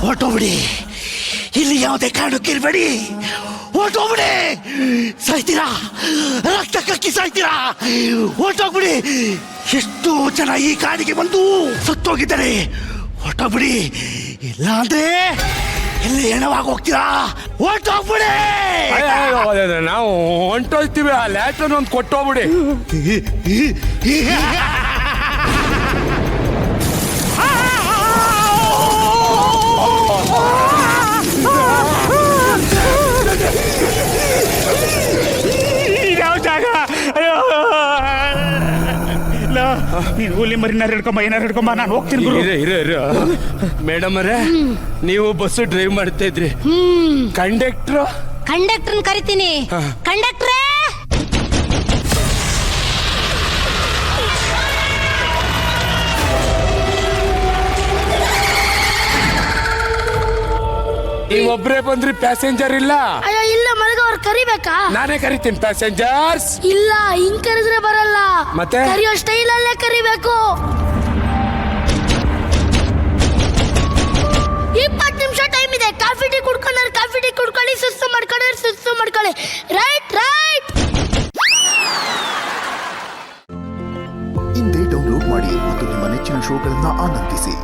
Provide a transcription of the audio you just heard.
ಹೊಟ್ಟೋಗ್ಬಿಡಿ, ಇಲ್ಲಿ ಯಾವುದೇ ಕಾರಣಕ್ಕಿರ್ಬೇಡಿ, ಹೊಟ್ಟೋಗ್ಬಿಡಿ. ಸಾಯ್ತೀರಾ, ರಕ್ತ ಕಕ್ಕಿ ಸಾಯ್ತೀರಾ, ಹೊಟ್ಟೋಗ್ಬಿಡಿ. ಎಷ್ಟು ಜನ ಈ ಕಾಡಿಗೆ ಬಂದು ಸತ್ತೋಗಿದ್ದಾರೆ. ಹೊಟ್ಟೋಗ್ಬಿಡಿ, ಇಲ್ಲ ಅಂದ್ರೆ ಇಲ್ಲಿ ಹೆಣವಾಗಿ ಹೋಗ್ತೀರಾ. ಹೊಟ್ಟೋಗ್ಬಿಡಿ. ನಾವು ಹೊಂಟೋಯ್ತೀವಿ, ಆ ಲ್ಯಾಟ್ರನ್ ಒಂದು ಕೊಟ್ಟೋಗ್ಬಿಡಿ. ಯಾವ ಜಾಗ? ನೀನು ಹುಲಿ ಮರಿನಾರು ಹಿಡ್ಕೊಂಬ, ಏನಾರು ಹಿಡ್ಕೊಂಬ, ನಾನು ಹೋಗ್ತೀನಿ. ಮೇಡಮ್ ಅವರೇ, ನೀವು ಬಸ್ ಡ್ರೈವ್ ಮಾಡ್ತಾ ಇದ್ರಿ, ಕಂಡಕ್ಟರ್ ಕರಿತೀನಿ. ಕಂಡಕ್ಟ್ರೇ, ನೀವೊಬ್ರೇ ಬಂದ್ರಿ, ಪ್ಯಾಸೆಂಜರ್ ಇಲ್ಲ? ಅಯ್ಯೋ ಇಲ್ಲ, ಮಲಗೋರು ಕರಿಬೇಕಾ? ನಾನೇ ಕರಿತೀನಿ ಪ್ಯಾಸೆಂಜರ್ಸ್. ಇಲ್ಲ, ಹಿಂಗ್ ಕರೆದ್ರೆ ಬರಲ್ಲ. ಮತ್ತೆ ಕರಿಯೋ ಸ್ಟೈಲ್ ಅಲ್ಲೇ ಕರಿಬೇಕು. 20 ನಿಮಿಷ ಟೈಮ್ ಇದೆ. ಕಾಫಿ ಟೀ ಕುಡ್ಕೊಂಡ್ರೆ ಕಾಫಿ ಟೀ ಕುಡ್ಕೊಳ್ಳಿ, ಸುಸ್ತು ಮಾಡ್ಕೊಳ್ಳಿ. ರೈಟ್. ಇಂದೇ ಡೌನ್ಲೋಡ್ ಮಾಡಿ ಮತ್ತು ನಿಮ್ಮ ನೆಚ್ಚಿನ ಶೋಗಳನ್ನ ಆನಂದಿಸಿ.